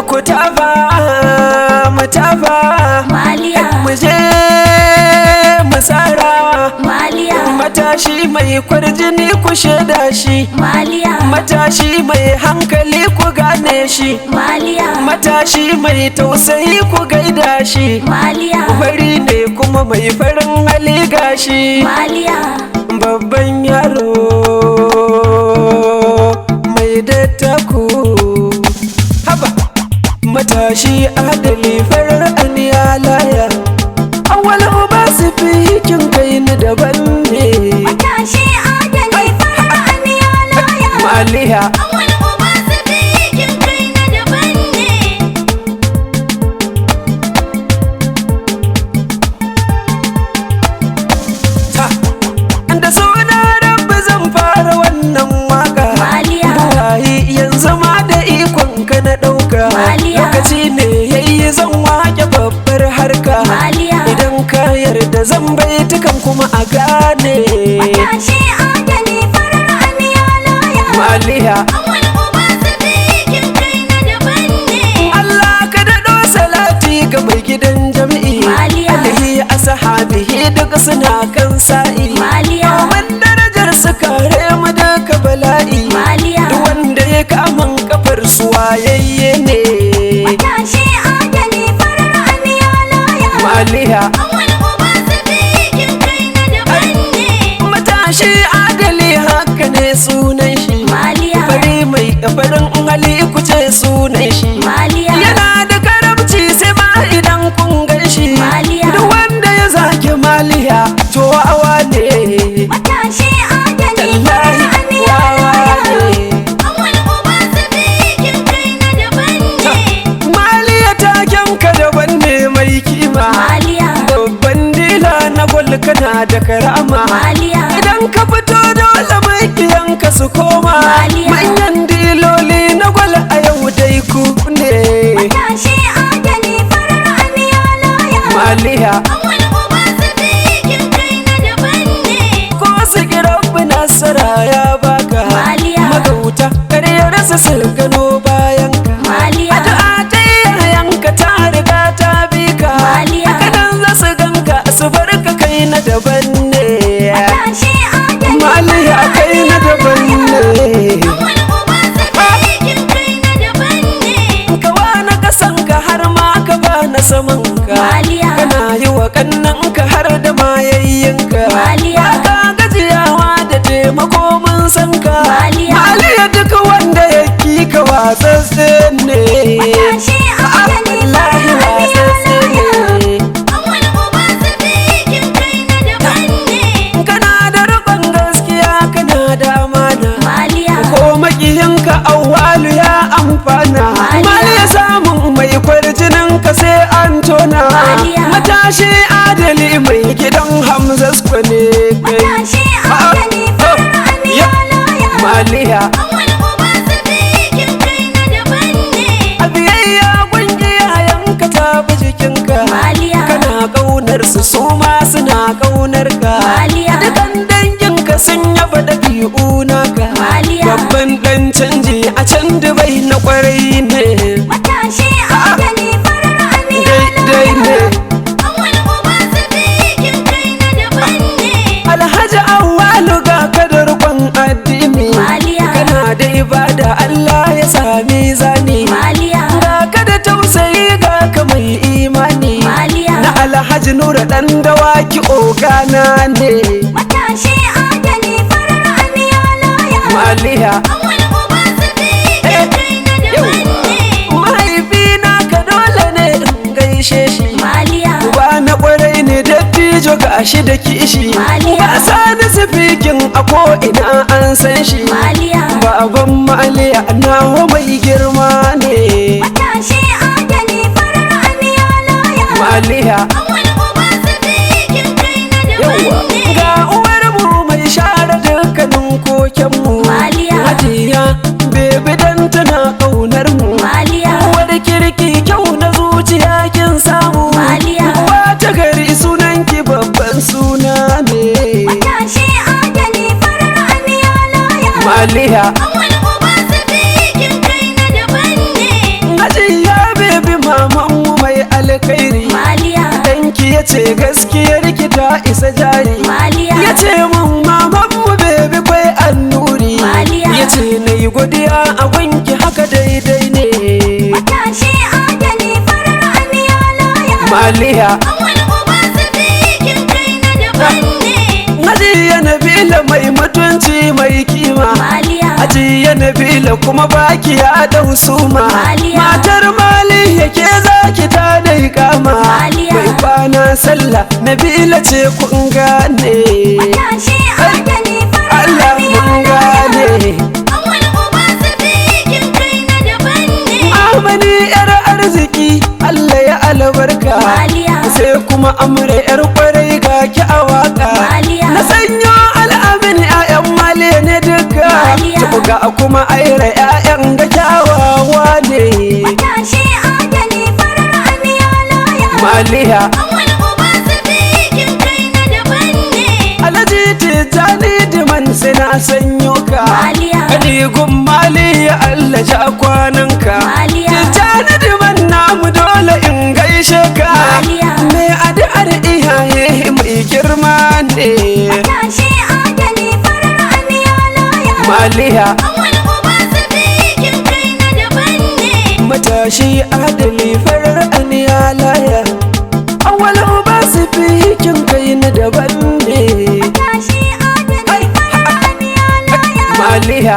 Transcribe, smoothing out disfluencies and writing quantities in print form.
ku tafa mu tafa Maliya mu je mu tsara Maliya matashi mai kwarjini ku shaida shi Maliya matashi mai hankali ku gane shi Maliya matashi mai tausayi ku gaida shi Maliya fari ne kuma mai farin hali gashi Maliya babban yaro mai dattaku haba matashi adali farar aniya laya awal uba su fi hikin kai ni daban ne matashi adali farar aniya laya Maliya awal uba su fi hikin kai na daban ne da suna rabbi zan fara wannan waka Maliya buwayi yanzu ma da ikon ka na ɗauka Maliya lokaci ne yayi zan wake babbar harka Maliya idan ka yarda zan baitukan kuma a gane matashi adali farar aniya laya Maliya awal uba su fi hikin kai na daban ne Allah ka daɗo salati ga mai gidan jami'i Maliya alihi ashabihi duk suna kan sa'i Maliya domin darajar su kare mu daga bala'i Maliya duk wanda ya kamun kafar su wayayye ne matashi adali farar aniya laya Maliya awal uba su fi hikin kai na daban ne matashi adali haka ne sunan shi Maliya fari mai farin hali kuce sunan shi Maliya yana da karamci sai ma idan kun gan shi Maliya duk wanda ya zaki Maliya to awa ne matashi adali tallahi farar aniya wawa laya ne awal uba su fi hikin kai na daban ne Maliya taken ka daban ne mai kima Maliya babban dila na gwal kana da karama Maliya idan ka fito dole makiyanka su koma Maliya. manyan diloli na gwal a yau dai ku ne matashi adali farar aniya laya Maliya awal uba su fi hikin kai na daban ne ko su rabbi nasara ya baka Maliya. magauta karyarsa su gano bayan ka Maliya addu'a ta yayanka ta riga ta bi ka Maliya. kadan za su ganka su bar ka kai na daban ne matashi adali Maliya kai na daban ne awal uba su fi hikin kai na daban ne kawa na kasan ka har ma ka ba na saman ka Maliya. kana yi wa kannan ka har da mayayyanka Maliya. ba ka gajiyawa da taimako mun san ka Maliya. Maliya duk wanda ya ki ka watsatse ne matashi adali wallahi farar aniya watsatse laya ne awal uba su fi hikin kai na daban ne kana da riƙon gaskiya kana da amana Maliya ko makiyinka awwalu ya amfana Maliya. Maliya samun mai kwarjinin ka sai an tona Maliya. matashi adali mai gidan Hamza ne kai matashi adali farar aniya laya Maliya awal uba su fi hikin kai na daban ne a biyayya kungiyayenka ta bi jikinka Maliya kana ƙaunar su ma suna ƙaunar ka Maliya. dukan danginka sun yaba ɗabi'u naka Maliya. babban ɗan canji a can Dubai na ƙwarai ne matashi adali farar aniya daidai ne awal uba su fi hikin kai na daban ne Alhaji Awwalu ga ka da riƙon addini Maliya. kana da ibada Allah ya sami zani Maliya ga ka da tausayi ga ka mai imani Maliya na Alhaji Nura ɗan dawaki ogana ne matashi adali farar aniya laya Maliya awal uba su fi hikin kai na daban ne mahaifina ka dole ne in gaishe shi Maliya uba na ƙwarai ne dattijo ga shi da kishi Maliya. ba sani sifikin a ko'ina an san shi Maliya baban Maliya nawa mai girma ne matashi adali farar aniya laya Maliya awal uba su fi hikin kai na daban yawa ne ga uwar mu mai share dukkanin kokenmu Maliya. Hajiya bebe dan tana ƙaunar mu Maliya uwar kirki kyau na zuciya kin samu Maliya. uwa ta gari sunanki babban suna ne matashi adali farar aniya laya Maliya awal uba su fi hikin kai na daban ne Hajiya a gunki haka daidai ne. Matashi adali farar aniya laya. Maliya Awal uba sadiqin kai na daban ne. Hajiya Nabila mai mutunci mai kima. Maliya Hajiya Nabila kuma baki ya dau suma. Maliya. Matar Maliya ke zaki ta dai kama. Maliya. Mai kwana sallah Nabila ce kun gane. Matashi adali farar Allah aniya mun laya. gane. Awal uba sadiqin kai na daban ne. Amani yar arziki Allah ya albarka. Maliya. Sai kuma amure yar kwarai ga ki a waka. Maliya. Na sanyo al'amin 'ya'yan male ne duka. Maliya. Tuga kuma aire 'ya'yan ga kyawawa ne. Matashi adali farar aniya laya. Maliya Awal uba sadiqin kai na daban ne. Alhaji Tijjani Diman sai na sanyo ka. Maliya. Kani gun Maliya Allah ja kwananka. Maliya. Tijjani Diman namu dole in gaishe ka. Maliya. Me addu'ar iyaye mai girma ne. Matashi adali farar aniya laya. Maliya Awal uba sadiqin kai na daban ne. matashi adali farar aniya laya. Awal uba su fi hikin kai na daban ne. Matashi adali farar aniya laya. Maliya